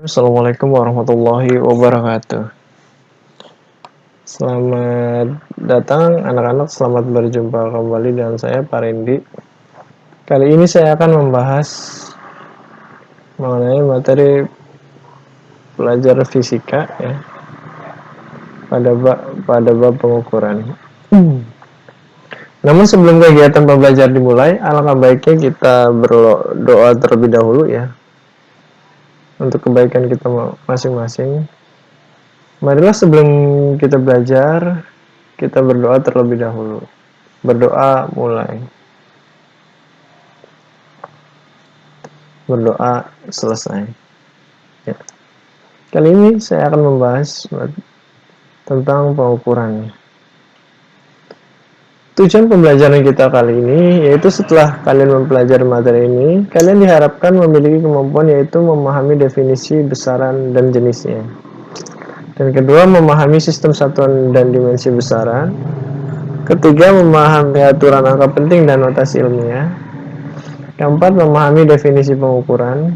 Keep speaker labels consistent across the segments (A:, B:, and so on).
A: Assalamualaikum warahmatullahi wabarakatuh. Selamat datang anak-anak, selamat berjumpa kembali dengan saya Pak Rendi. Kali ini saya akan membahas mengenai materi belajar fisika ya, pada bab pengukuran. Namun sebelum kegiatan pembelajaran dimulai, alangkah baiknya kita berdoa terlebih dahulu ya, untuk kebaikan kita masing-masing. Marilah sebelum kita belajar, kita berdoa terlebih dahulu. Berdoa mulai. Berdoa selesai. Ya. Kali ini saya akan membahas tentang pengukuran. Tujuan pembelajaran kita kali ini yaitu setelah kalian mempelajari materi ini, kalian diharapkan memiliki kemampuan yaitu memahami definisi besaran dan jenisnya. Dan kedua, memahami sistem satuan dan dimensi besaran. Ketiga, memahami aturan angka penting dan notasi ilmiah. Keempat, memahami definisi pengukuran.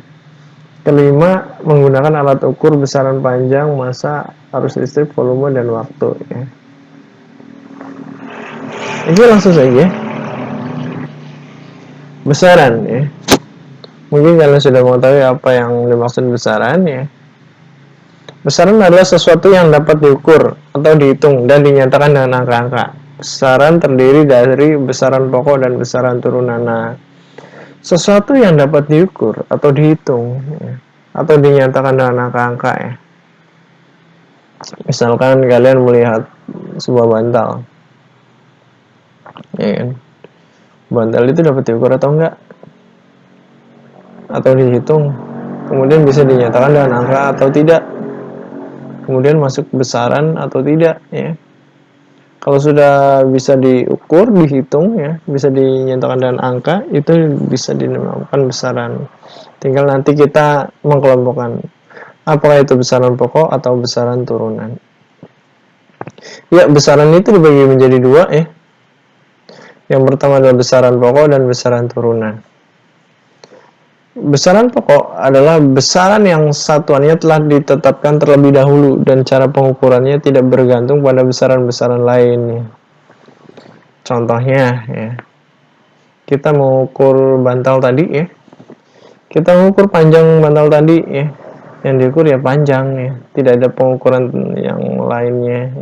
A: Kelima, menggunakan alat ukur besaran panjang, massa, arus listrik, volume, dan waktu ya. Oke, langsung saja. Besaran ya. Mungkin kalian sudah mengetahui apa yang dimaksud besaran ya. Besaran adalah sesuatu yang dapat diukur atau dihitung dan dinyatakan dengan angka-angka. Besaran terdiri dari besaran pokok dan besaran turunan. Nah, sesuatu yang dapat diukur atau dihitung ya, atau dinyatakan dengan angka-angka ya. Misalkan kalian melihat sebuah bantal. Ya kan? Bantal itu dapat diukur atau enggak? Atau dihitung. Kemudian bisa dinyatakan dengan angka atau tidak. Kemudian masuk besaran atau tidak ya. Kalau sudah bisa diukur, dihitung ya, bisa dinyatakan dengan angka, itu bisa dinamakan besaran. Tinggal nanti kita mengkelompokkan apakah itu besaran pokok atau besaran turunan. Ya, besaran itu dibagi menjadi dua ya. Yang pertama adalah besaran pokok dan besaran turunan. Besaran pokok adalah besaran yang satuannya telah ditetapkan terlebih dahulu dan cara pengukurannya tidak bergantung pada besaran-besaran lain. Contohnya ya, kita mengukur bantal tadi ya, kita mengukur panjang bantal tadi ya, yang diukur ya panjang ya, tidak ada pengukuran yang lainnya.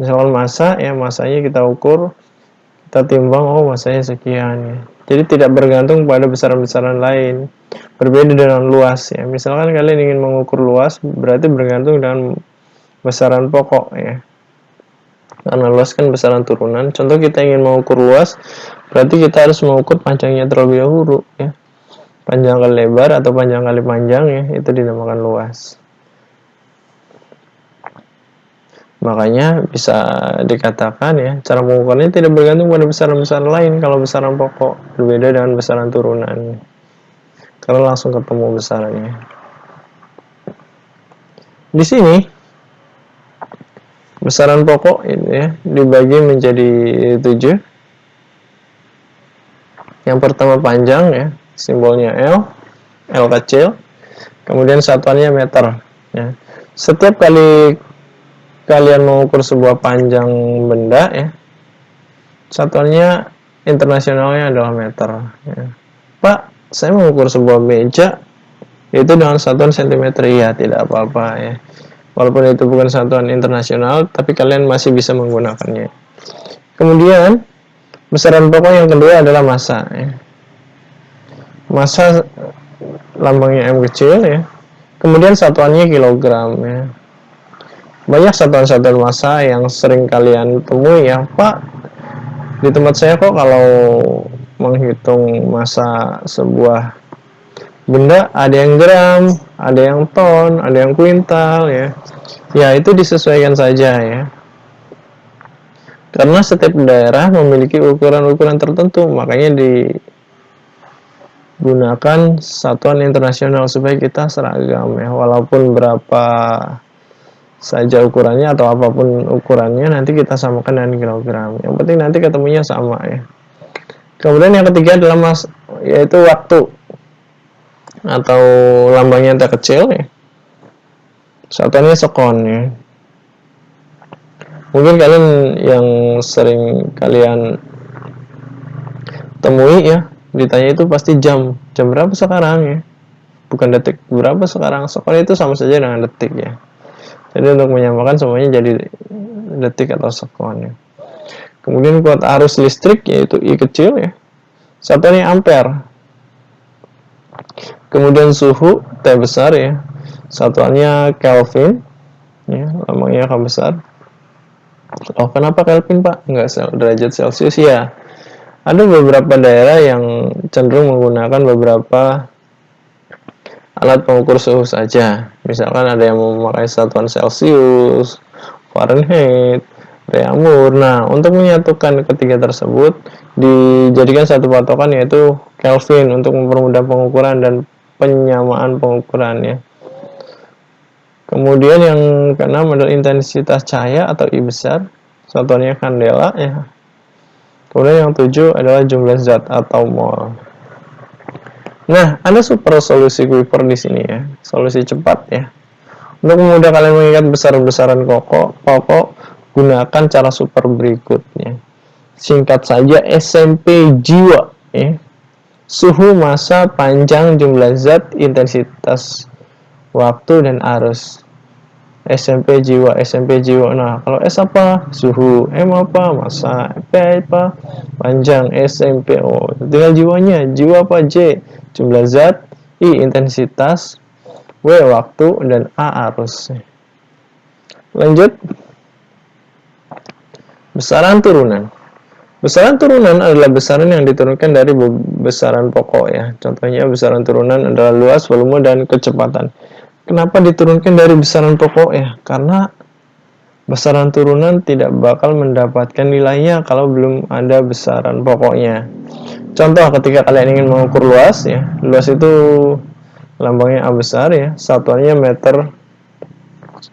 A: Misalkan massa ya, massanya kita ukur, kita timbang, oh massanya sekian ya. Jadi tidak bergantung pada besaran-besaran lain. Berbeda dengan luas ya. Misalkan kalian ingin mengukur luas, berarti bergantung dengan besaran pokok ya. Karena luas kan besaran turunan. Contoh kita ingin mengukur luas, berarti kita harus mengukur panjangnya terlebih dahulu ya. Panjang kali lebar atau panjang kali panjang ya, itu dinamakan luas. Makanya bisa dikatakan ya, cara pengukurannya tidak bergantung pada besaran-besaran lain kalau besaran pokok, berbeda dengan besaran turunan. Karena langsung ketemu besarannya. Di sini besaran pokok ini ya, dibagi menjadi 7. Yang pertama panjang ya, simbolnya L kecil. Kemudian satuannya meter ya. Setiap kali kalian mengukur sebuah panjang benda ya, satuannya internasionalnya adalah meter ya. Pak, saya mengukur sebuah meja itu dengan satuan cm. Ya, tidak apa-apa ya. Walaupun itu bukan satuan internasional, tapi kalian masih bisa menggunakannya. Kemudian besaran pokok yang kedua adalah massa ya. Massa lambangnya M kecil ya. Kemudian satuannya kilogram ya. Banyak satuan-satuan massa yang sering kalian temui ya, Pak, di tempat saya kok kalau menghitung massa sebuah benda ada yang gram, ada yang ton, ada yang kuintal ya. Ya, itu disesuaikan saja ya. Karena setiap daerah memiliki ukuran-ukuran tertentu, makanya digunakan satuan internasional supaya kita seragam ya. Walaupun berapa saja ukurannya atau apapun ukurannya, nanti kita samakan dengan kilogram. Yang penting nanti ketemunya sama ya. Kemudian yang ketiga adalah yaitu waktu atau lambangnya T kecil ya. Satuannya sekon ya. Mungkin kalian yang sering kalian temui ya, ditanya itu pasti jam berapa sekarang ya, bukan detik berapa sekarang. Sekon itu sama saja dengan detik ya. Jadi untuk menyamakan semuanya jadi detik atau sekon ya. Kemudian kuat arus listrik yaitu I kecil ya, satuannya ampere. Kemudian suhu T besar ya, satuannya Kelvin ya, lambangnya K besar. Oh, kenapa Kelvin Pak? Enggak derajat Celcius ya. Ada beberapa daerah yang cenderung menggunakan beberapa alat pengukur suhu saja. Misalkan ada yang memakai satuan Celcius, Fahrenheit, Reaumur. Nah, untuk menyatukan ketiga tersebut dijadikan satu patokan yaitu Kelvin untuk mempermudah pengukuran dan penyamaan pengukuran ya. Kemudian yang keenam adalah intensitas cahaya atau I besar, satuannya kandela ya. Kemudian yang 7 adalah jumlah zat atau mol. Nah, ada super solusi Kuiper di sini ya, solusi cepat ya. Untuk memudahkan kalian mengingat besar-besaran pokok, gunakan cara super berikutnya. Singkat saja, SMP jiwa ya. Suhu, massa, panjang, jumlah zat, intensitas, waktu, dan arus. SMP jiwa. Nah, kalau S apa? Suhu. M apa? Massa. P apa? Panjang. SMP. Oh, tinggal jiwanya. Jiwa apa? J. Jumlah zat. I. Intensitas. W. Waktu. Dan A. Arus. Lanjut. Besaran turunan. Besaran turunan adalah besaran yang diturunkan dari besaran pokok ya. Contohnya besaran turunan adalah luas, volume, dan kecepatan. Kenapa diturunkan dari besaran pokok ya? Karena besaran turunan tidak bakal mendapatkan nilainya kalau belum ada besaran pokoknya. Contoh ketika kalian ingin mengukur luas ya, luas itu lambangnya A besar ya, satuannya meter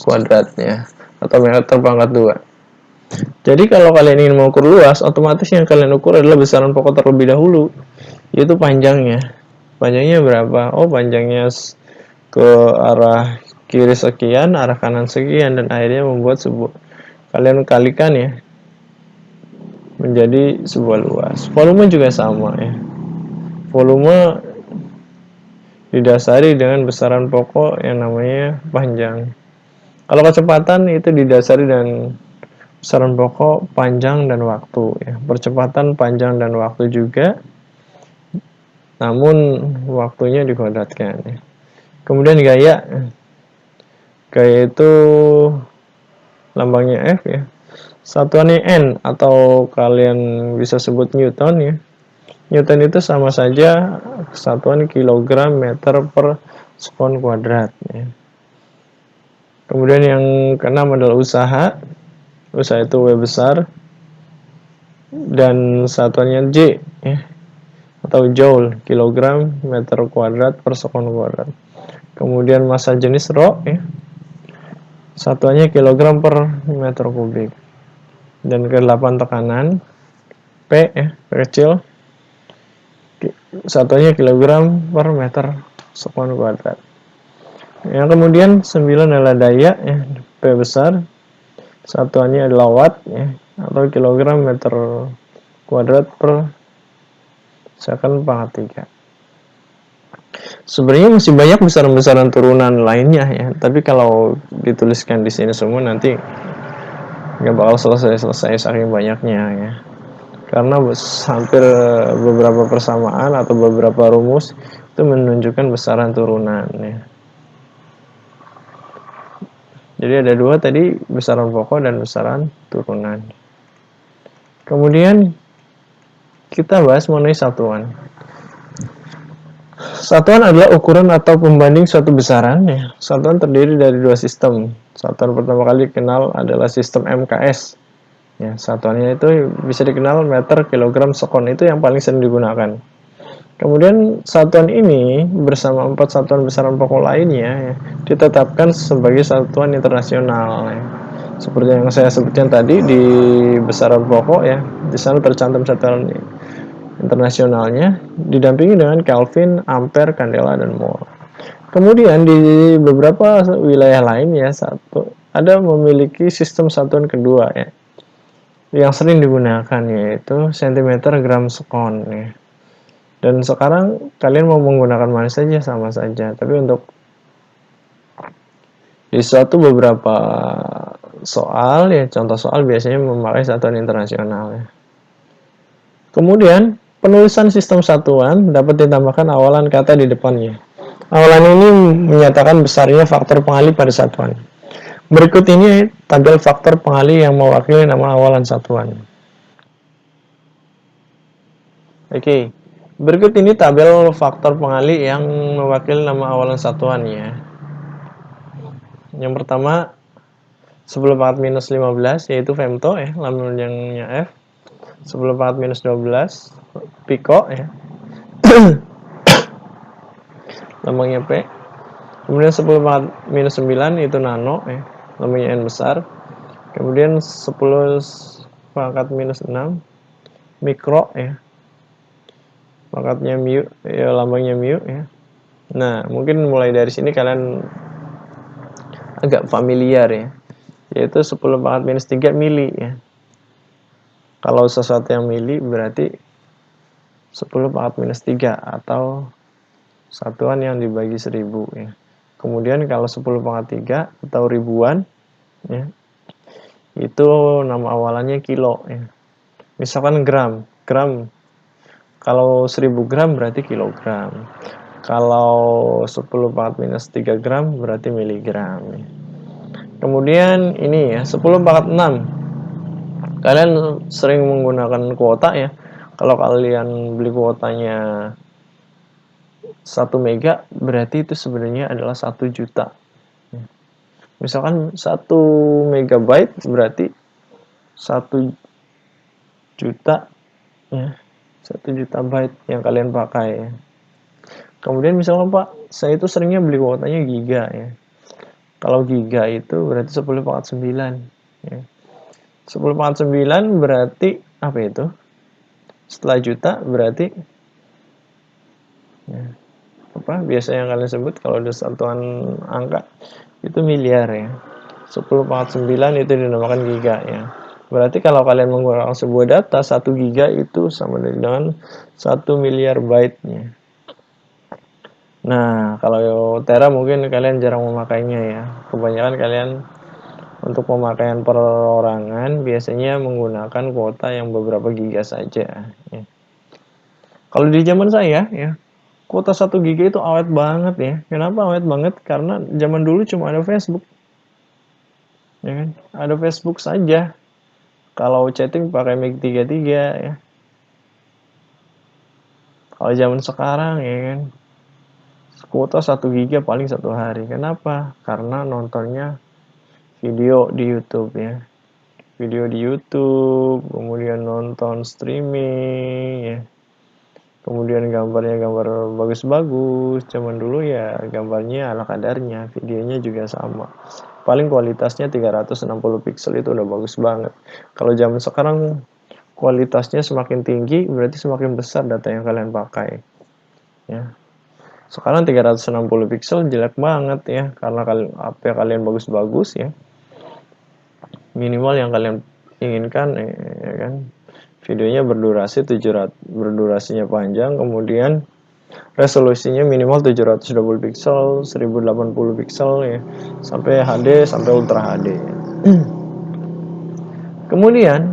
A: kuadrat ya, atau meter pangkat 2. Jadi kalau kalian ingin mengukur luas, otomatis yang kalian ukur adalah besaran pokok terlebih dahulu, yaitu panjangnya. Panjangnya berapa? Oh, panjangnya ke arah kiri sekian, arah kanan sekian, dan akhirnya membuat sebuah, kalian kalikan ya, menjadi sebuah luas. Volume juga sama ya. Volume didasari dengan besaran pokok yang namanya panjang. Kalau kecepatan itu didasari dengan besaran pokok, panjang, dan waktu ya. Percepatan, panjang, dan waktu juga, namun waktunya dikuadratkan ya. Kemudian gaya itu lambangnya F ya, satuannya N atau kalian bisa sebut Newton ya. Newton itu sama saja satuan kilogram meter per sekon kuadrat ya. Kemudian yang keenam adalah usaha itu W besar, dan satuannya J ya, atau joule, kilogram meter kuadrat per sekon kuadrat. Kemudian massa jenis Rho ya, satuannya kilogram per meter kubik. Dan ke-8 tekanan P ya, P kecil, satuannya kilogram per meter sekon kuadrat. Yang kemudian 9 adalah daya ya, P besar, satuannya adalah watt ya, atau kilogram meter kuadrat per second pangkat 3. Sebenarnya masih banyak besaran-besaran turunan lainnya ya, tapi kalau dituliskan di sini semua nanti nggak bakal selesai saking banyaknya ya. Karena hampir beberapa persamaan atau beberapa rumus itu menunjukkan besaran turunan ya. Jadi ada dua tadi, besaran pokok dan besaran turunan. Kemudian kita bahas mengenai satuan. Satuan adalah ukuran atau pembanding suatu besaran ya. Satuan terdiri dari dua sistem. Satuan pertama kali dikenal adalah sistem MKS. Ya, satuannya itu bisa dikenal meter, kilogram, sekon, itu yang paling sering digunakan. Kemudian satuan ini bersama 4 satuan besaran pokok lainnya ya, ditetapkan sebagai satuan internasional ya. Seperti yang saya sebutkan tadi di besaran pokok ya, di sana tercantum satuan internasionalnya didampingi dengan Kelvin, ampere, candela, dan mol. Kemudian di beberapa wilayah lain ya, ada memiliki sistem satuan kedua ya, yang sering digunakan yaitu sentimeter gram sekon ya. Dan sekarang kalian mau menggunakan mana saja sama saja, tapi untuk di suatu beberapa soal ya, contoh soal biasanya memakai satuan internasional ya. Kemudian penulisan sistem satuan dapat ditambahkan awalan kata di depannya. Awalan ini menyatakan besarnya faktor pengalih pada satuan. Berikut ini tabel faktor pengalih yang mewakili nama awalan satuan. Oke, berikut ini tabel faktor pengalih yang mewakili nama awalan satuan ya. Yang pertama 10 pangkat minus 15 yaitu femto ya, lambangnya F. 10 pangkat minus 12 piko ya, lambangnya P. Kemudian 10 pangkat minus 9 itu nano ya, lambangnya N besar. Kemudian 10 pangkat minus 6 mikro ya, pangkatnya mu ya, lambangnya mu ya. Nah, mungkin mulai dari sini kalian agak familiar ya, yaitu 10 pangkat minus 3 mili ya. Kalau sesuatu yang mili berarti 10 pangkat minus 3 atau satuan yang dibagi 1000 ya. Kemudian kalau 10 pangkat 3 atau ribuan ya, itu nama awalannya kilo ya. Misalkan gram, kalau 1000 gram berarti kilogram. Kalau 10 pangkat minus 3 gram berarti miligram ya. Kemudian ini ya, 10 pangkat 6. Kalian sering menggunakan kuota ya. Kalau kalian beli kuotanya 1 mega berarti itu sebenarnya adalah 1 juta. Misalkan 1 megabyte berarti 1 juta ya. 1 juta byte yang kalian pakai ya. Kemudian misalkan Pak, saya itu seringnya beli kuotanya giga ya. Kalau giga itu berarti 10 pangkat 9 ya. 10 pangkat 9 berarti apa itu? Setelah juta berarti ya, apa biasa yang kalian sebut kalau ada satuan angka itu miliar ya. 10 pangkat 9 itu dinamakan giga ya. Berarti kalau kalian menggunakan sebuah data 1 giga itu sama dengan 1 miliar byte-nya. Nah, kalau tera mungkin kalian jarang memakainya ya. Kebanyakan kalian untuk pemakaian perorangan biasanya menggunakan kuota yang beberapa giga saja ya. Kalau di zaman saya ya, kuota 1 giga itu awet banget ya. Kenapa awet banget? Karena zaman dulu cuma ada Facebook. Ya kan? Ada Facebook saja. Kalau chatting pakai Mig 33 ya. Kalau zaman sekarang ya kan, kuota 1 giga paling 1 hari. Kenapa? Karena nontonnya video di YouTube ya. Video di YouTube, kemudian nonton streaming ya. Kemudian gambarnya gambar bagus-bagus. Zaman dulu ya gambarnya ala kadarnya, videonya juga sama. Paling kualitasnya 360 pixel itu udah bagus banget. Kalau zaman sekarang kualitasnya semakin tinggi berarti semakin besar data yang kalian pakai. Ya. Sekarang 360 pixel jelek banget ya, karena HP kalian bagus-bagus ya. Minimal yang kalian inginkan ya kan. Videonya berdurasinya panjang, kemudian resolusinya minimal 720 pixel, 1080 pixel ya, sampai HD, sampai Ultra HD. Kemudian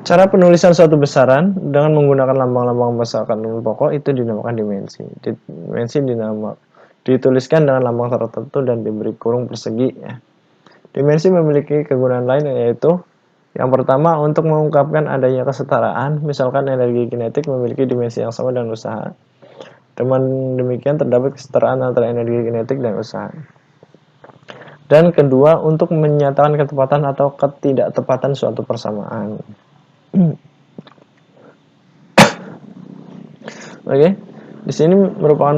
A: cara penulisan suatu besaran dengan menggunakan lambang-lambang besar kandungan pokok itu dinamakan dimensi. Dimensi dituliskan dengan lambang tertentu dan diberi kurung persegi ya. Dimensi memiliki kegunaan lain yaitu yang pertama untuk mengungkapkan adanya kesetaraan, misalkan energi kinetik memiliki dimensi yang sama dengan usaha. Dengan demikian terdapat kesetaraan antara energi kinetik dan usaha. Dan kedua untuk menyatakan ketepatan atau ketidaktepatan suatu persamaan. Oke, di sini merupakan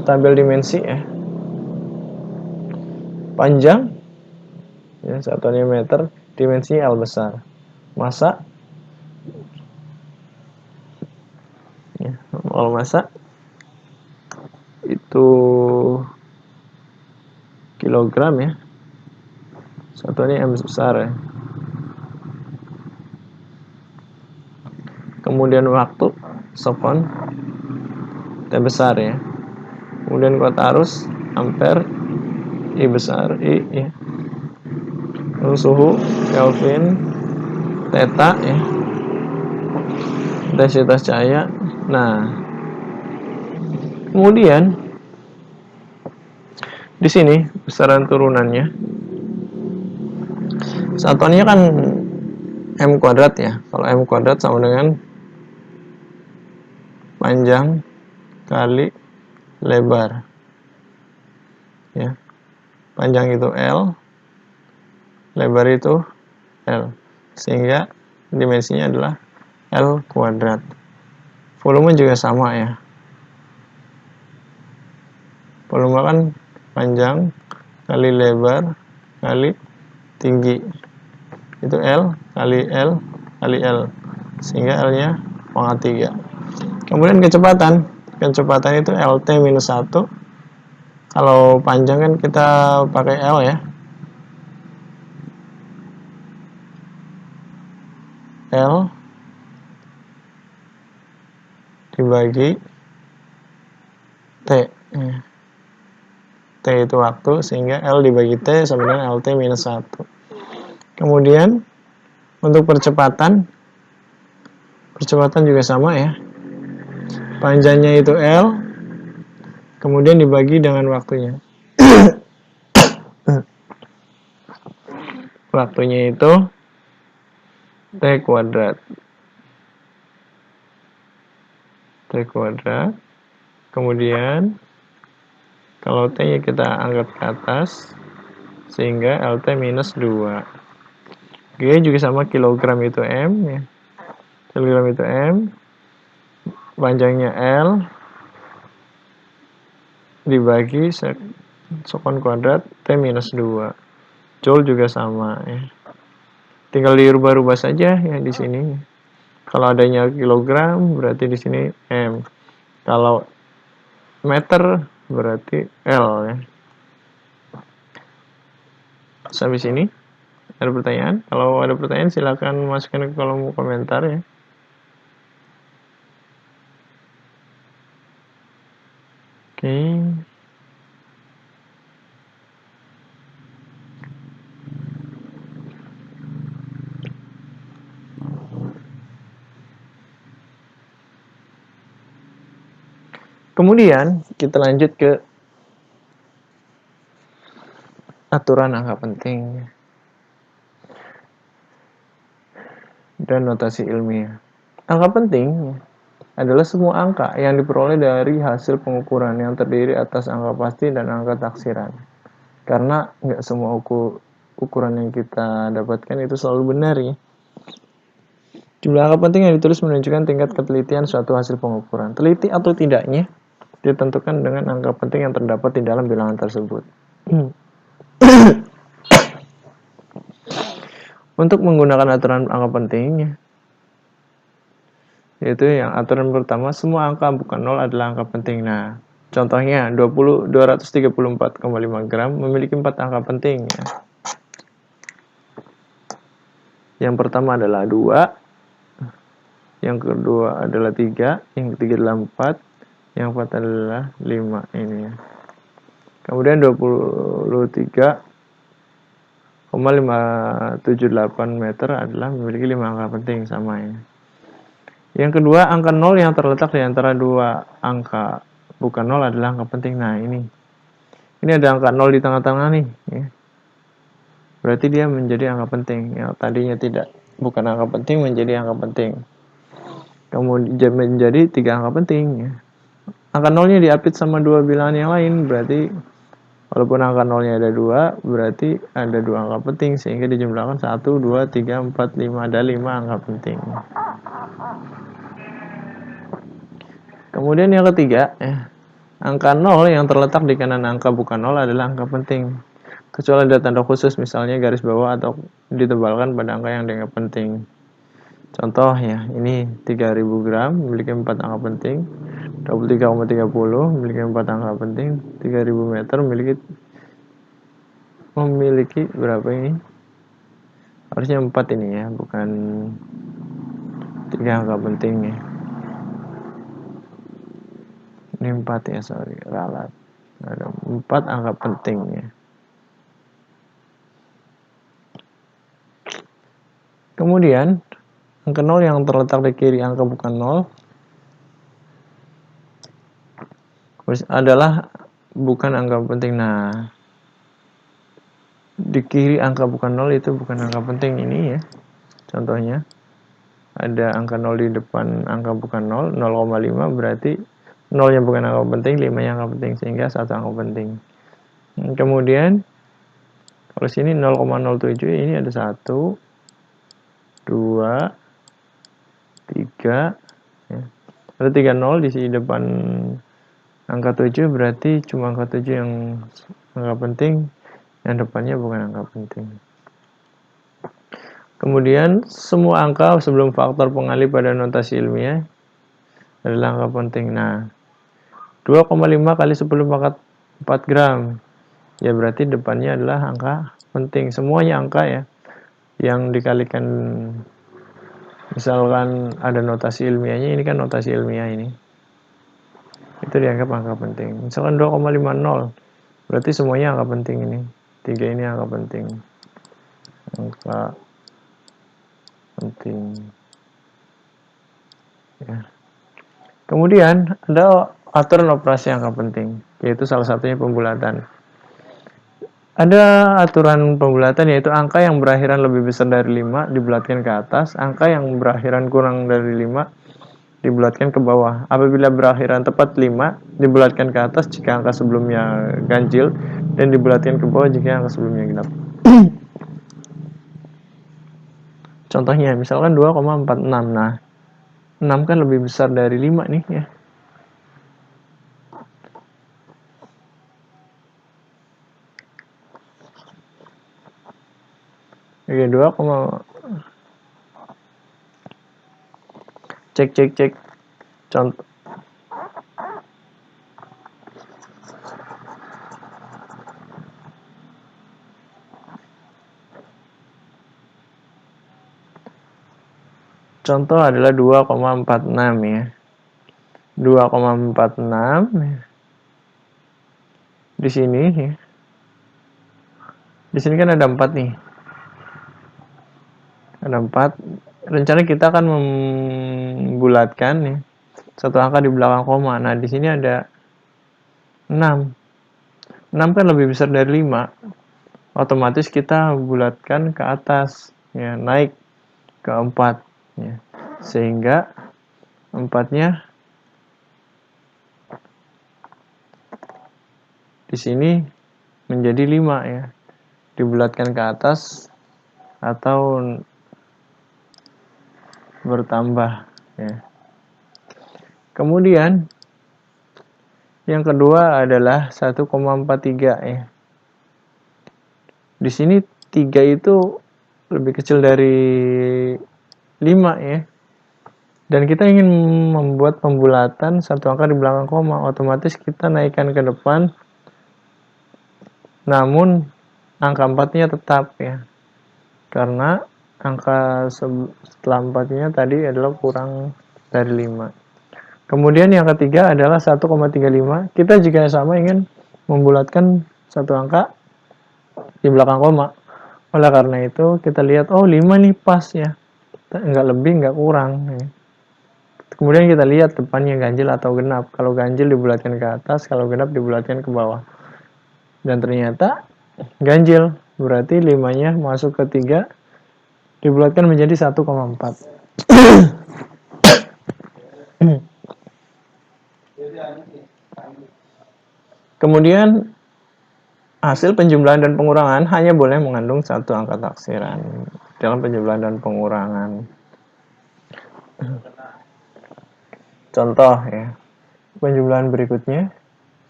A: tabel dimensi ya. Panjang ya, satuannya meter, dimensi L besar. Masa ya, massa kilogram ya. Satuannya M besar ya. Kemudian waktu sekon T besar ya. Kemudian kuota arus ampere I besar I ya. Lalu suhu Kelvin, theta ya. Intensitas cahaya. Nah, kemudian di sini besaran turunannya. Satuannya kan M kuadrat ya. Kalau M kuadrat sama dengan panjang kali lebar. Ya. Panjang itu L, lebar itu L. Sehingga dimensinya adalah L kuadrat. Volume juga sama ya. Volume kan panjang kali lebar kali tinggi. Itu L kali L kali L. Sehingga L-nya pangkat 3. Kemudian kecepatan. Kecepatan itu LT minus 1. Kalau panjang kan kita pakai L ya. L dibagi T. T itu waktu, sehingga L dibagi T sama dengan LT minus 1. Kemudian untuk percepatan juga sama ya. Panjangnya itu L, kemudian dibagi dengan waktunya. Waktunya itu T kuadrat. Kemudian kalau T-nya kita angkat ke atas, sehingga LT minus 2. G juga sama, kilogram itu M ya. Kilogram itu M, panjangnya L, dibagi sekon kuadrat T minus 2. Joule juga sama ya. Tinggal dirubah-rubah saja ya di sini. Kalau adanya kilogram berarti di sini M. Kalau meter berarti L ya. Sampai sini ada pertanyaan? Kalau ada pertanyaan silakan masukkan ke kolom komentar ya. Oke. Kemudian kita lanjut ke aturan angka penting dan notasi ilmiah. Angka penting adalah semua angka yang diperoleh dari hasil pengukuran yang terdiri atas angka pasti dan angka taksiran. Karena nggak semua ukuran yang kita dapatkan itu selalu benar ya. Jumlah angka penting yang ditulis menunjukkan tingkat ketelitian suatu hasil pengukuran. Teliti atau tidaknya ditentukan dengan angka penting yang terdapat di dalam bilangan tersebut. Untuk menggunakan aturan angka penting, yaitu yang aturan pertama, semua angka bukan 0 adalah angka penting. Nah, contohnya 234,5 gram memiliki 4 angka penting ya. Yang pertama adalah 2, yang kedua adalah 3, yang ketiga adalah 4, yang keempat adalah 5 ini ya. Kemudian 23,578 meter adalah memiliki 5 angka penting sama ya. Yang kedua, angka 0 yang terletak di antara dua angka bukan 0 adalah angka penting. Nah, ini ada angka 0 di tengah-tengah nih ya. Berarti dia menjadi angka penting. Yang tadinya bukan angka penting menjadi angka penting. Kemudian menjadi 3 angka penting ya. Angka 0-nya diapit sama dua bilangan yang lain, berarti walaupun angka 0-nya ada 2, berarti ada 2 angka penting, sehingga dijumlahkan 1, 2, 3, 4, 5, ada 5 angka penting. Kemudian yang ketiga, angka 0 yang terletak di kanan angka bukan 0 adalah angka penting. Kecuali ada tanda khusus, misalnya garis bawah atau ditebalkan pada angka yang dianggap penting. Contoh ya, ini 3000 gram memiliki 4 angka penting. 23,30 memiliki 4 angka penting. 3000 meter memiliki berapa ini? Harusnya 4 ini ya, bukan 3 angka penting ya. Ini 4 ya, sorry, ralat. Ada 4 angka penting ya. Kemudian angka 0 yang terletak di kiri angka bukan 0 adalah bukan angka penting. Nah, di kiri angka bukan 0 itu bukan angka penting ini ya. Contohnya ada angka 0 di depan angka bukan 0, 0,5 berarti 0-nya bukan angka penting, 5-nya angka penting, sehingga 1 angka penting. Kemudian kalau sini 0,07 ini ada 1, 2, 3 ya. Ada 3 0 di sini depan angka 7, berarti cuma angka 7 yang angka penting, yang depannya bukan angka penting. Kemudian semua angka sebelum faktor pengalih pada notasi ilmiah adalah angka penting. Nah, 2,5 kali 10 pangkat 4 gram. Ya berarti depannya adalah angka penting. Semuanya angka ya. Yang dikalikan, misalkan ada notasi ilmiahnya, ini kan notasi ilmiah ini. Itu dianggap angka penting. Misalkan 2,50, berarti semuanya angka penting ini. 3 ini angka penting. Angka penting. Ya. Kemudian ada aturan operasi angka penting, yaitu salah satunya pembulatan. Ada aturan pembulatan, yaitu angka yang berakhiran lebih besar dari 5 dibulatkan ke atas, angka yang berakhiran kurang dari 5 dibulatkan ke bawah. Apabila berakhiran tepat 5 dibulatkan ke atas jika angka sebelumnya ganjil, dan dibulatkan ke bawah jika angka sebelumnya genap. Contohnya misalkan 2,46. Nah, 6 kan lebih besar dari 5 nih ya. Oke, 2, cek. Contoh. Contoh adalah 2,46 ya. 2,46 ya. Di sini ya. Di sini kan ada 4 nih. Ada 4. Rencana kita akan membulatkan ya, satu angka di belakang koma. Nah, di sini ada 6. 6 kan lebih besar dari 5. Otomatis kita bulatkan ke atas ya, naik ke 4 ya. Sehingga 4-nya di sini menjadi 5 ya. Dibulatkan ke atas atau bertambah ya. Kemudian yang kedua adalah 1,43 ya. Di sini 3 itu lebih kecil dari 5 ya. Dan kita ingin membuat pembulatan satu angka di belakang koma, otomatis kita naikkan ke depan. Namun angka 4-nya tetap ya. Karena angka setelah 4-nya tadi adalah kurang dari 5. Kemudian yang ketiga adalah 1,35. Kita juga sama ingin membulatkan satu angka di belakang koma. Oleh karena itu kita lihat, oh 5 nih pas ya. Enggak lebih, enggak kurang ya. Kemudian kita lihat depannya ganjil atau genap. Kalau ganjil dibulatkan ke atas, kalau genap dibulatkan ke bawah. Dan ternyata ganjil, berarti 5-nya masuk ke 3, dibulatkan menjadi 1,4. Kemudian hasil penjumlahan dan pengurangan hanya boleh mengandung satu angka taksiran dalam penjumlahan dan pengurangan. Contoh ya, penjumlahan berikutnya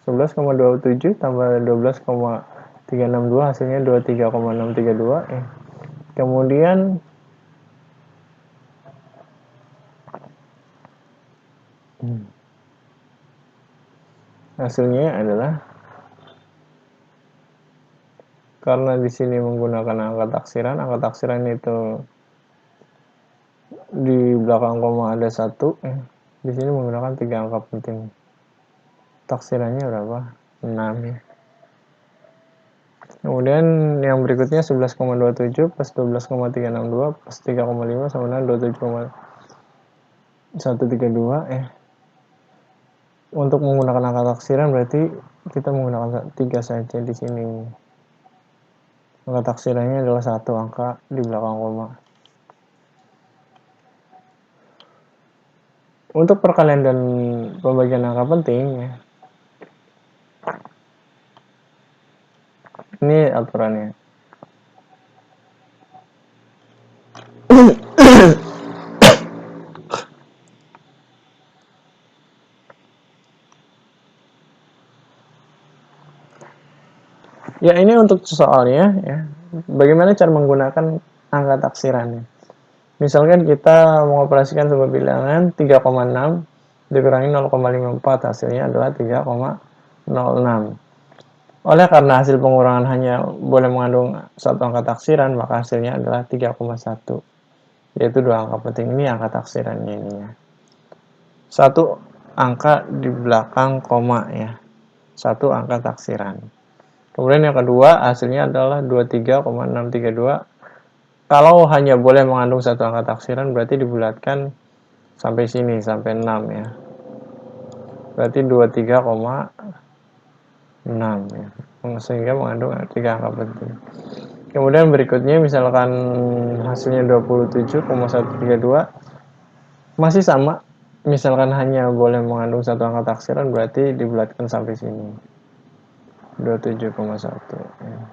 A: 11,27 tambah 12,362 hasilnya 23,632 ya. Kemudian Hasilnya adalah, karena di sini menggunakan angka taksiran itu di belakang koma ada 1, di sini menggunakan 3 angka penting. Taksirannya berapa? 6 ya. Kemudian yang berikutnya 11,27 plus 12,362 plus 3,5 sama dengan 27,132 Untuk menggunakan angka taksiran berarti kita menggunakan 3 saja di sini. Angka taksirannya adalah 1 angka di belakang koma. Untuk perkalian dan pembagian angka penting ini aturannya. Ya, ini untuk soalnya ya. Bagaimana cara menggunakan angka taksirannya? Misalkan kita mengoperasikan sebuah bilangan 3,6 dikurangi 0,54, hasilnya adalah 3,06. Oleh karena hasil pengurangan hanya boleh mengandung satu angka taksiran, maka hasilnya adalah 3,1, yaitu 2 angka penting. Ini angka taksirannya ini ya. 1 angka di belakang koma ya. 1 angka taksiran. Kemudian yang kedua, hasilnya adalah 23,632. Kalau hanya boleh mengandung 1 angka taksiran, berarti dibulatkan sampai sini, sampai 6 ya. Berarti 23,6 ya. Sehingga mengandung 3 angka penting. Kemudian berikutnya misalkan hasilnya 27,132, masih sama. Misalkan hanya boleh mengandung 1 angka taksiran, berarti dibulatkan sampai sini. 27,1 ya.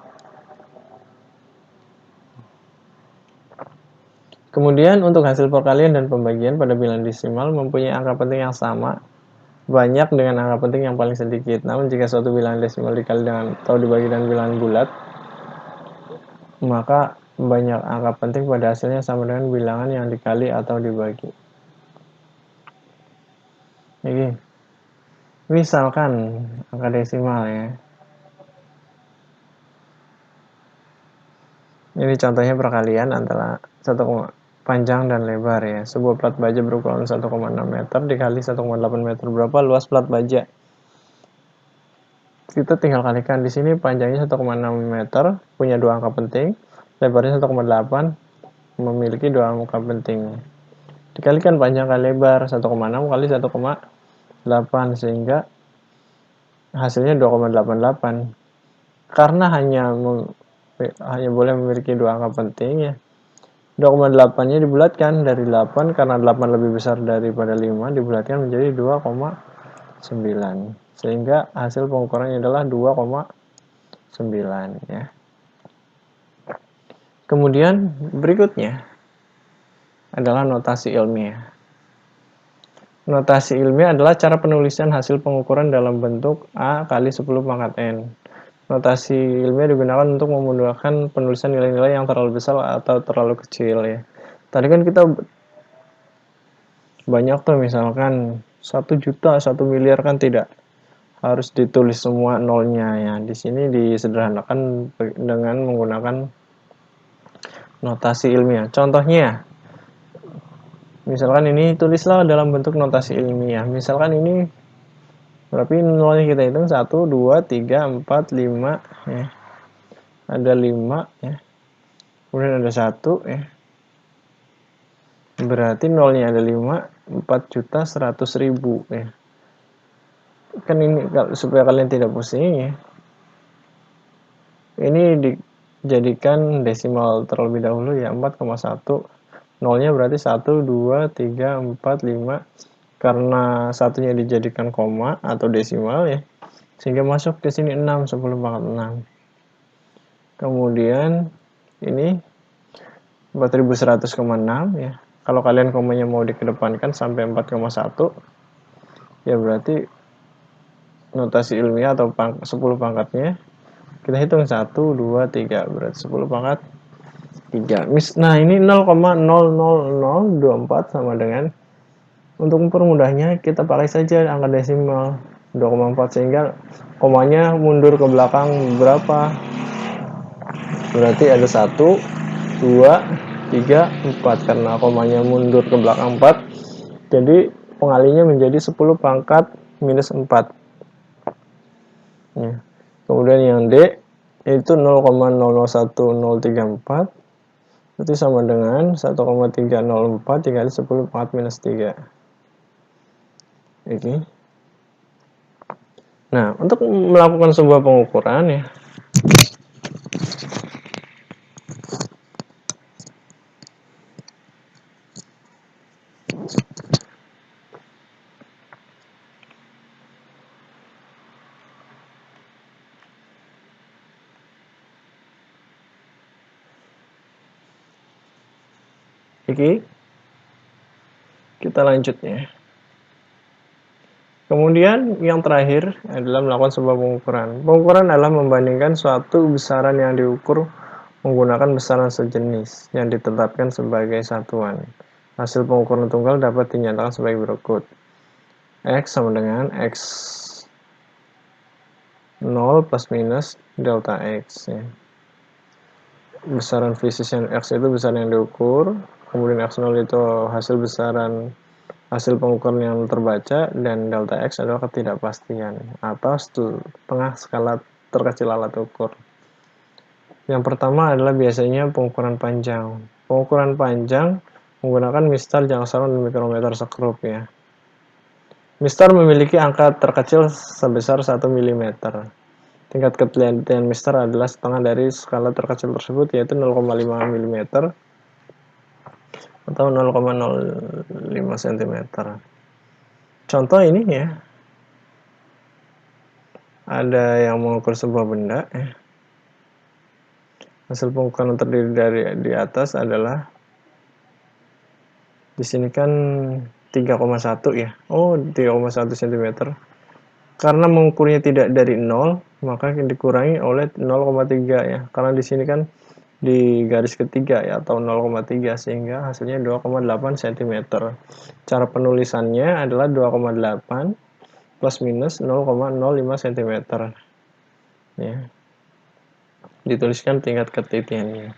A: Kemudian untuk hasil perkalian dan pembagian pada bilangan desimal mempunyai angka penting yang sama, banyak dengan angka penting yang paling sedikit. Namun jika suatu bilangan desimal dikali dengan atau dibagi dengan bilangan bulat, maka banyak angka penting pada hasilnya sama dengan bilangan yang dikali atau dibagi. Jadi, misalkan angka desimal ya. Ini contohnya perkalian antara panjang dan lebar ya. Sebuah plat baja berukuran 1,6 meter dikali 1,8 meter. Berapa luas plat baja? Kita tinggal kalikan. Di sini panjangnya 1,6 meter, punya 2 angka penting. Lebarnya 1,8, memiliki 2 angka penting. Dikalikan panjang kali lebar, 1,6 kali 1,8, sehingga hasilnya 2,88. Karena hanya boleh memiliki 2 angka penting ya. 2,8-nya dibulatkan dari 8, karena 8 lebih besar daripada 5, dibulatkan menjadi 2,9. Sehingga hasil pengukurannya adalah 2,9 ya. Kemudian berikutnya adalah notasi ilmiah. Notasi ilmiah adalah cara penulisan hasil pengukuran dalam bentuk A kali 10 pangkat N. Notasi ilmiah digunakan untuk memudahkan penulisan nilai-nilai yang terlalu besar atau terlalu kecil ya. Tadi kan kita banyak tuh, misalkan 1 juta, 1 miliar kan tidak harus ditulis semua nolnya ya. Di sini disederhanakan dengan menggunakan notasi ilmiah. Contohnya, misalkan ini tulislah dalam bentuk notasi ilmiah. Misalkan ini berarti nolnya kita hitung 1, 2, 3, 4, 5 ya. Ada 5 ya. Kemudian ada 1 ya. Berarti nolnya ada 5, 4.100.000 ya. Kan ini supaya kalian tidak pusing ya. Ini dijadikan desimal terlebih dahulu ya, 4,1. Nolnya berarti 1, 2, 3, 4, 5. Karena satunya dijadikan koma atau desimal ya, sehingga masuk ke sini 6, 10 pangkat 6. Kemudian ini 4100,6 ya. Kalau kalian komanya mau dikedepankan sampai 4,1 ya, berarti notasi ilmiah atau 10 pangkatnya kita hitung 1, 2, 3, berarti 10 pangkat 3. Nah, ini 0,00024 sama dengan, untuk mempermudahnya kita pakai saja angka desimal. 2,4, sehingga komanya mundur ke belakang berapa? Berarti ada 1, 2, 3, 4, karena komanya mundur ke belakang 4, jadi pengalinya menjadi 10 pangkat minus 4 ya. Kemudian yang D itu 0,001034, berarti sama dengan 1,304 dikali 10 pangkat minus 3. Oke. Nah, untuk melakukan sebuah pengukuran ya, oke, kita lanjut ya. Kemudian yang terakhir adalah melakukan sebuah pengukuran. Pengukuran adalah membandingkan suatu besaran yang diukur menggunakan besaran sejenis yang ditetapkan sebagai satuan. Hasil pengukuran tunggal dapat dinyatakan sebagai berikut. X sama dengan X 0 plus minus delta X ya. Besaran fisis yang X itu besaran yang diukur, kemudian X0 itu hasil pengukuran yang terbaca, dan delta X adalah ketidakpastian atau setengah skala terkecil alat ukur. Yang pertama adalah biasanya pengukuran panjang. Pengukuran panjang menggunakan mistar, jangka sorong, dan mikrometer sekrup ya. Mistar memiliki angka terkecil sebesar 1 mm. Tingkat ketelitian mistar adalah setengah dari skala terkecil tersebut, yaitu 0,5 mm atau 0,05 cm. Contoh ini ya, ada yang mengukur sebuah benda ya. Hasil pengukuran terdiri dari di atas adalah, di sini kan 3,1 ya. Oh, 3,1 cm. Karena mengukurnya tidak dari 0, maka dikurangi oleh 0,3 ya. Karena di sini kan di garis ketiga ya, atau 0,3, sehingga hasilnya 2,8 cm. Cara penulisannya adalah 2,8 plus minus 0,05 cm ya. Dituliskan tingkat ketelitiannya,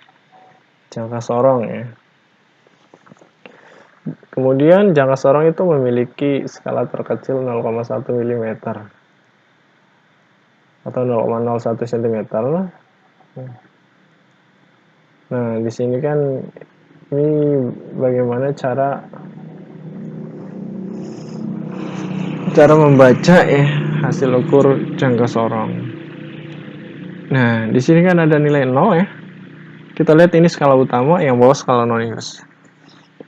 A: jangka sorong ya. Kemudian jangka sorong itu memiliki skala terkecil 0,1 mm atau 0,01 cm. Nah, di sini kan ini bagaimana cara membaca ya hasil ukur jangka sorong. Nah, di sini kan ada nilai 0 ya. Kita lihat ini skala utama, yang bawah skala nonius.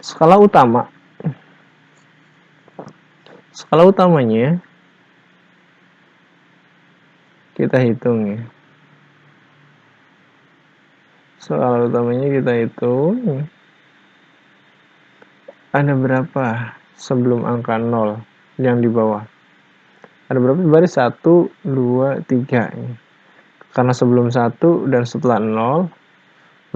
A: Skala utamanya kita hitung ya. Skala utamanya kita hitung. Ada berapa sebelum angka 0 yang di bawah? Ada berapa baris? 1, 2, 3 ya. Karena sebelum 1 dan setelah 0,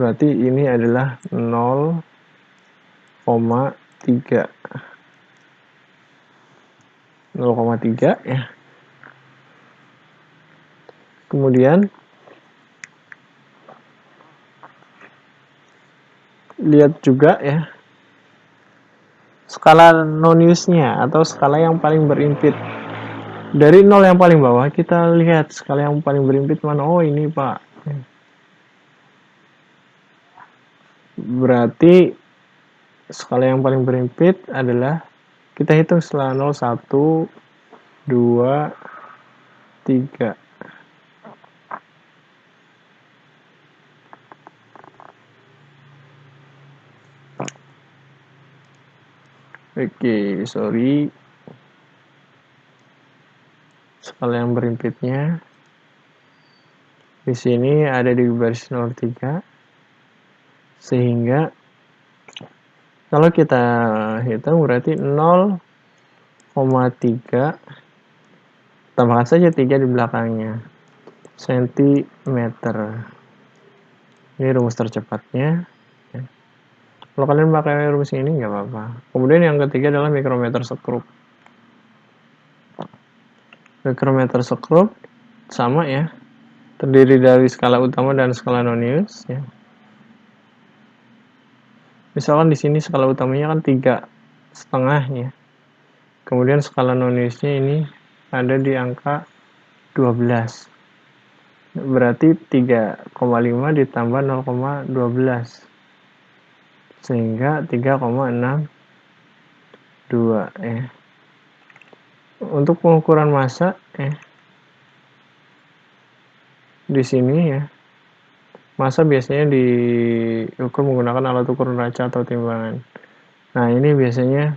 A: berarti ini adalah 0,3. 0,3 ya. Kemudian lihat juga ya skala noniusnya atau skala yang paling berimpit. Dari 0 yang paling bawah, kita lihat skala yang paling berimpit mana. Oh, ini Pak. Berarti skala yang paling berimpit adalah, kita hitung setelah 0, 1, 2, 3. Oke, sorry. Skala yang berimpitnya di sini ada di baris 03, sehingga kalau kita hitung berarti 0,3, tambahkan saja 3 di belakangnya, cm. Ini rumus tercepatnya. Kalau kalian pakai rumus ini nggak apa-apa. Kemudian yang ketiga adalah mikrometer sekrup. Micrometer skrup sama ya, terdiri dari skala utama dan skala nonius ya. Misalkan di sini skala utamanya kan 3,5 ya. Kemudian skala noniusnya ini ada di angka 12. Berarti 3,5 ditambah 0,12. Sehingga 3,62 ya. Untuk pengukuran massa ya, di sini ya, massa biasanya diukur menggunakan alat ukur neraca atau timbangan. Nah, ini biasanya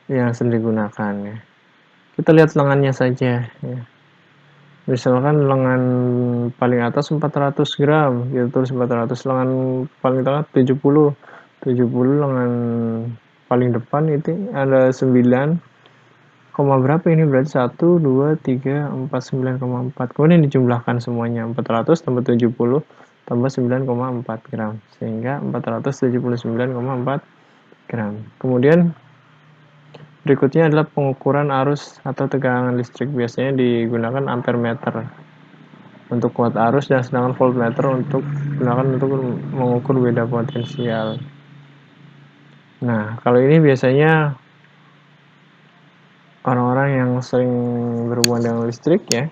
A: yang sering digunakan ya. Kita lihat lengannya saja ya. Misalkan lengan paling atas 400 gram, kita tulis 400. Lengan paling tengah 70 lengan paling depan itu ada 9, berapa ini, berarti 1, 2, 3, 4, 9,4. Kemudian dijumlahkan semuanya, 400 tambah 70 tambah 9,4 gram, sehingga 479,4 gram. Kemudian berikutnya adalah pengukuran arus atau tegangan listrik. Biasanya digunakan ampere meter untuk kuat arus, dan sedangkan voltmeter untuk digunakan untuk mengukur beda potensial. Nah, kalau ini biasanya orang-orang yang sering berhubungan dengan listrik ya,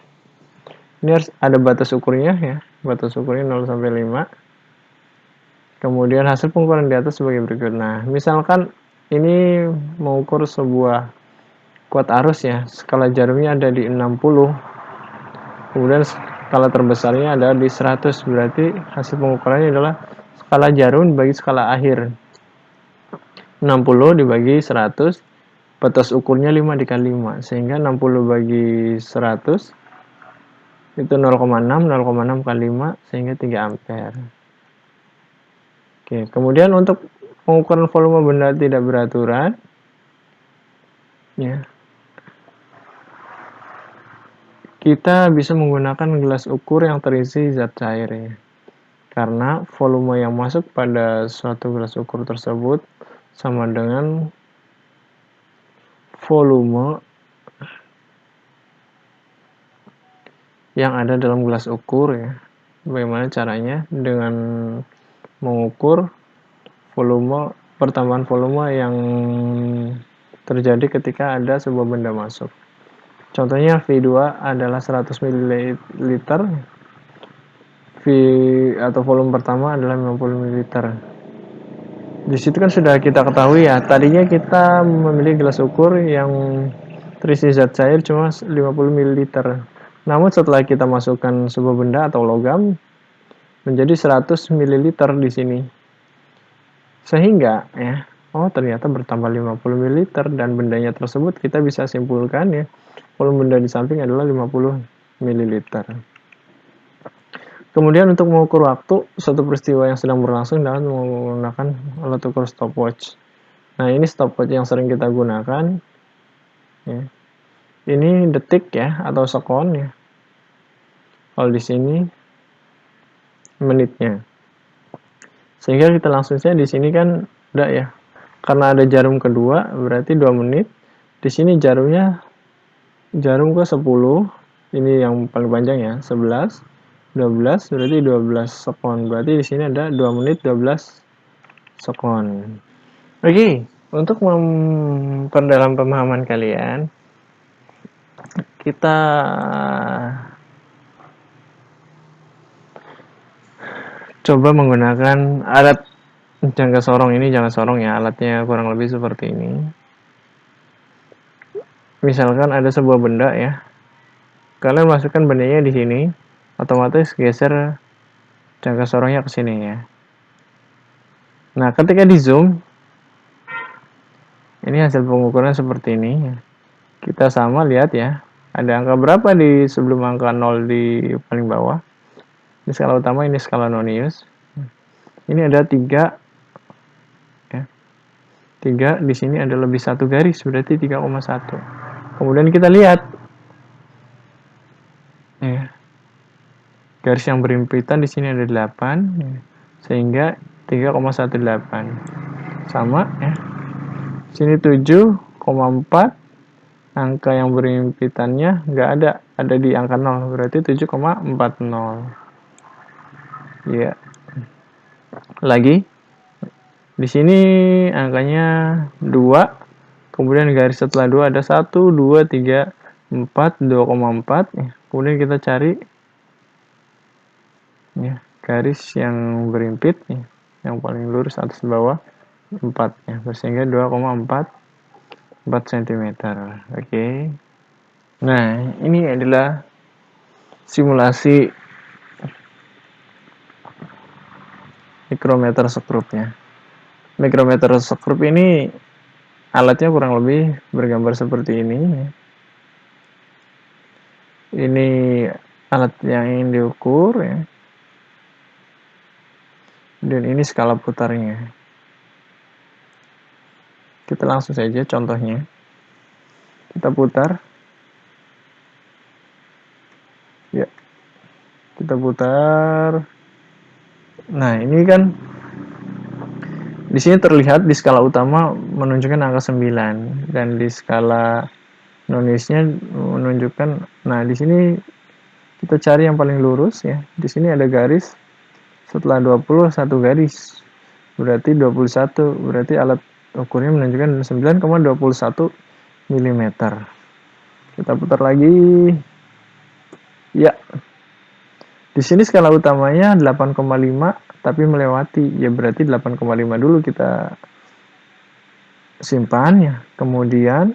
A: ini harus ada batas ukurnya ya, batas ukurnya 0 sampai 5. Kemudian hasil pengukuran di atas sebagai berikut. Nah, misalkan ini mengukur sebuah kuat arus ya, skala jarumnya ada di 60, kemudian skala terbesarnya ada di 100, berarti hasil pengukurannya adalah skala jarum bagi skala akhir. 60 dibagi 100, batas ukurnya 5 dikali 5, sehingga 60 bagi 100 itu 0,6, 0,6 kali 5, sehingga 3 ampere. Oke, kemudian untuk pengukuran volume benda tidak beraturan ya, kita bisa menggunakan gelas ukur yang terisi zat cair ya. Karena volume yang masuk pada suatu gelas ukur tersebut sama dengan volume yang ada dalam gelas ukur ya. Bagaimana caranya? Dengan mengukur volume, pertambahan volume yang terjadi ketika ada sebuah benda masuk. Contohnya V2 adalah 100 ml, V atau volume pertama adalah 50 ml. Di situ kan sudah kita ketahui ya, tadinya kita memilih gelas ukur yang terisi zat cair cuma 50 ml. Namun setelah kita masukkan sebuah benda atau logam menjadi 100 ml di sini. Sehingga ya, oh ternyata bertambah 50 ml, dan bendanya tersebut kita bisa simpulkan ya, volume benda di samping adalah 50 ml. Kemudian untuk mengukur waktu suatu peristiwa yang sedang berlangsung dengan menggunakan alat ukur stopwatch. Nah, ini stopwatch yang sering kita gunakan ya. Ini detik ya atau sekon ya. Kalau di sini menitnya. Sehingga kita langsung saja di sini kan udah ya. Karena ada jarum kedua berarti 2 menit. Di sini jarumnya jarum ke 10. Ini yang paling panjang ya, 11. 12 berarti 12 sekon. Berarti di sini ada 2 menit 12 sekon. Oke, untuk memperdalam pemahaman kalian, kita coba menggunakan alat jangka sorong ini. Jangka sorong ya, alatnya kurang lebih seperti ini. Misalkan ada sebuah benda ya, kalian masukkan bendanya di sini, otomatis geser jangka sorongnya ke sini ya. Nah, ketika di zoom, ini hasil pengukuran seperti ini. Kita sama lihat ya, ada angka berapa di sebelum angka 0 di paling bawah. Ini skala utama, ini skala nonius. Ini ada 3 ya. 3 di sini ada lebih 1 garis, berarti 3,1. Kemudian kita lihat ya, garis yang berimpitan di sini ada 8 ya, sehingga 3,18 sama ya. Sini 7,4. angka yang berimpitannya nggak ada di angka 0, berarti 7,40. Ya. Lagi di sini angkanya 2, kemudian garis setelah 2 ada 1, 2, 3, 4, 2,4. Kemudian kita cari ya, garis yang berimpit ya, yang paling lurus atas bawah 4 ya, sehingga 2,44 cm. Oke. Nah, ini adalah simulasi micrometer screw-nya. Micrometer screw ini alatnya kurang lebih bergambar seperti ini. Ini alat yang ingin diukur ya. Dan ini skala putarnya. Kita langsung saja contohnya. Kita putar. Ya. Kita putar. Nah, ini kan di sini terlihat di skala utama menunjukkan angka 9 dan di skala nonisnya menunjukkan, nah di sini kita cari yang paling lurus ya. Di sini ada garis setelah 20 satu garis. Berarti 21, berarti alat ukurnya menunjukkan 9,21 mm. Kita putar lagi. Ya. Di sini skala utamanya 8,5 tapi melewati, ya berarti 8,5 dulu kita simpan ya. Kemudian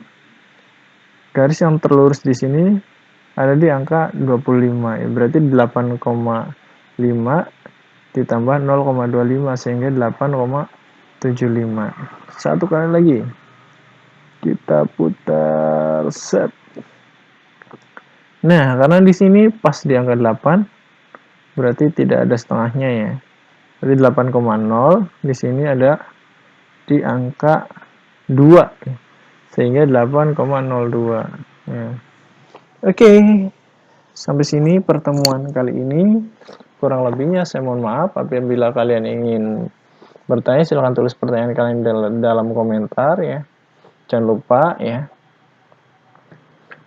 A: garis yang terlurus di sini ada di angka 25 ya, berarti 8,5 ditambah 0,25 sehingga 8,75. Satu kali lagi. Kita putar set. Nah, karena di sini pas di angka 8 berarti tidak ada setengahnya ya. Jadi 8,0 di sini ada di angka 2 sehingga 8,02 ya. Oke, sampai sini pertemuan kali ini. Kurang lebihnya saya mohon maaf. Apabila kalian ingin bertanya silahkan tulis pertanyaan kalian dalam komentar ya. Jangan lupa ya,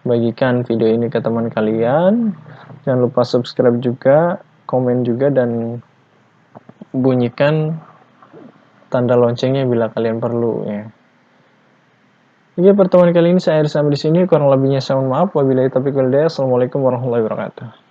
A: bagikan video ini ke teman kalian. Jangan lupa subscribe juga, komen juga, dan bunyikan tanda loncengnya bila kalian perlu ya. Oke, pertemuan kali ini saya akhiri sampai di sini. Kurang lebihnya saya mohon maaf. Wabillahi taufiq wal hidayah. Assalamualaikum warahmatullahi wabarakatuh.